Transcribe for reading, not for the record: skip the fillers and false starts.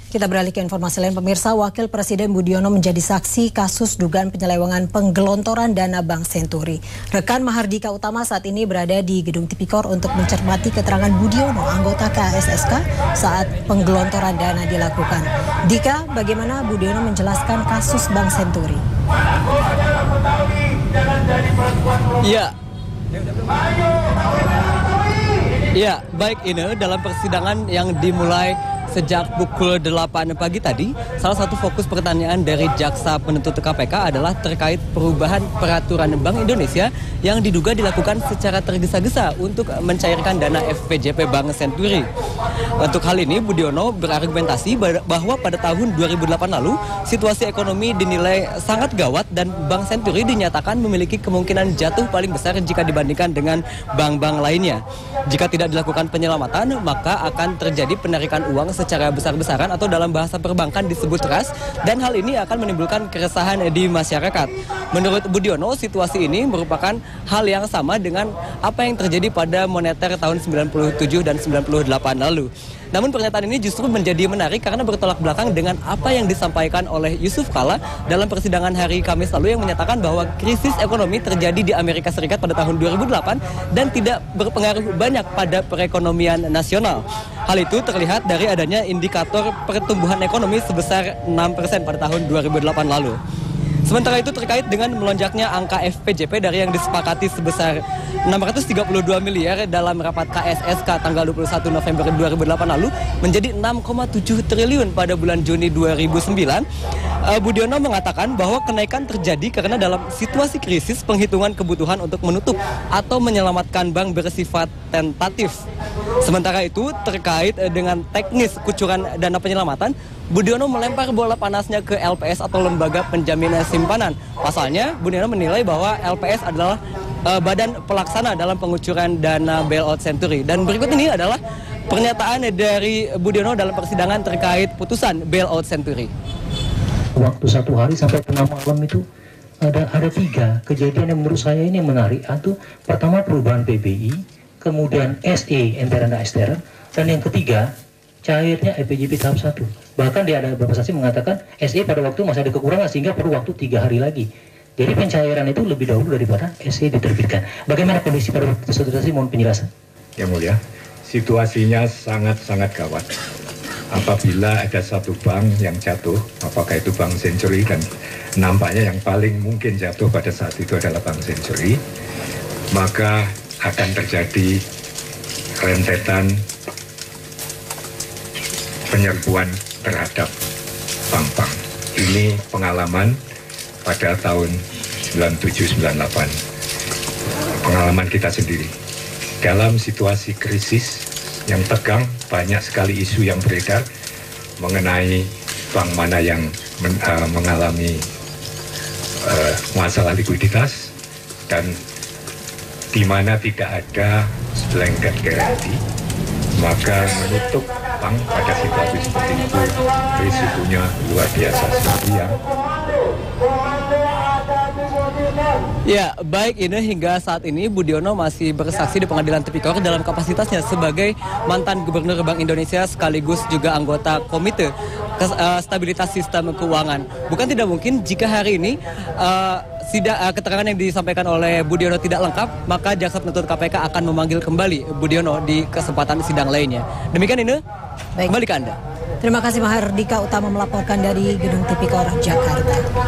Kita beralih ke informasi lain, pemirsa. Wakil Presiden Budiono menjadi saksi kasus dugaan penyelewengan penggelontoran dana Bank Senturi. Rekan Mahardika Utama saat ini berada di Gedung Tipikor untuk mencermati keterangan Budiono, anggota KSSK, saat penggelontoran dana dilakukan. Dika, bagaimana Budiono menjelaskan kasus Bank Senturi? Ya, baik ini dalam persidangan yang dimulai sejak pukul 8 pagi tadi, salah satu fokus pertanyaan dari jaksa penuntut KPK adalah terkait perubahan peraturan Bank Indonesia yang diduga dilakukan secara tergesa-gesa untuk mencairkan dana FPJP Bank Senturi. Untuk hal ini, Budiono berargumentasi bahwa pada tahun 2008 lalu, situasi ekonomi dinilai sangat gawat dan Bank Senturi dinyatakan memiliki kemungkinan jatuh paling besar jika dibandingkan dengan bank-bank lainnya. Jika tidak dilakukan penyelamatan, maka akan terjadi penarikan uang secara besar-besaran atau dalam bahasa perbankan disebut trust, dan hal ini akan menimbulkan keresahan di masyarakat. Menurut Budiono, situasi ini merupakan hal yang sama dengan apa yang terjadi pada moneter tahun 97 dan 98 lalu. Namun pernyataan ini justru menjadi menarik karena bertolak belakang dengan apa yang disampaikan oleh Yusuf Kala dalam persidangan hari Kamis lalu yang menyatakan bahwa krisis ekonomi terjadi di Amerika Serikat pada tahun 2008 dan tidak berpengaruh banyak pada perekonomian nasional. Hal itu terlihat dari adanya indikator pertumbuhan ekonomi sebesar 6% pada tahun 2008 lalu. Sementara itu terkait dengan melonjaknya angka FPJP dari yang disepakati sebesar 632 miliar dalam rapat KSSK tanggal 21 November 2008 lalu menjadi 6,7 triliun pada bulan Juni 2009. Budiono mengatakan bahwa kenaikan terjadi karena dalam situasi krisis penghitungan kebutuhan untuk menutup atau menyelamatkan bank bersifat tentatif. Sementara itu terkait dengan teknis kucuran dana penyelamatan, Budiono melempar bola panasnya ke LPS atau Lembaga Penjamin Simpanan. Pasalnya, Budiono menilai bahwa LPS adalah badan pelaksana dalam pengucuran dana bailout Senturi. Dan berikut ini adalah pernyataan dari Budiono dalam persidangan terkait putusan bailout Senturi. Waktu 1 hari sampai tengah malam itu ada 3 kejadian yang menurut saya ini menarik. Itu pertama perubahan PBI, kemudian SE Enterana Ester, dan yang ketiga cairnya FPJP tahap 1. Bahkan dia ada beberapa saksi mengatakan SE pada waktu masih ada kekurangan sehingga perlu waktu 3 hari lagi. Jadi pencairan itu lebih dahulu daripada SE diterbitkan. Bagaimana kondisi pada waktu itu, saudara? Mohon penjelasan. Yang mulia, situasinya sangat-sangat gawat. Apabila ada satu bank yang jatuh, apakah itu Bank Senturi, dan nampaknya yang paling mungkin jatuh pada saat itu adalah Bank Senturi, maka akan terjadi rentetan penyerbuan terhadap bank-bank. Ini pengalaman pada tahun 97-98. Pengalaman kita sendiri. Dalam situasi krisis yang tegang, banyak sekali isu yang beredar mengenai bank mana yang mengalami masalah likuiditas dan di mana tidak ada blanket guarantee, maka menutup bank pada situasi seperti itu risikonya luar biasa sekali ya. Ya, baik ini hingga saat ini Budiono masih bersaksi di Pengadilan Tipikor dalam kapasitasnya sebagai mantan Gubernur Bank Indonesia sekaligus juga anggota Komite Stabilitas Sistem Keuangan. Bukan tidak mungkin jika hari ini keterangan yang disampaikan oleh Budiono tidak lengkap, maka jaksa penuntut KPK akan memanggil kembali Budiono di kesempatan sidang lainnya. Demikian ini, kembali ke Anda. Terima kasih Mahardika Utama melaporkan dari Gedung Tipikor, Jakarta.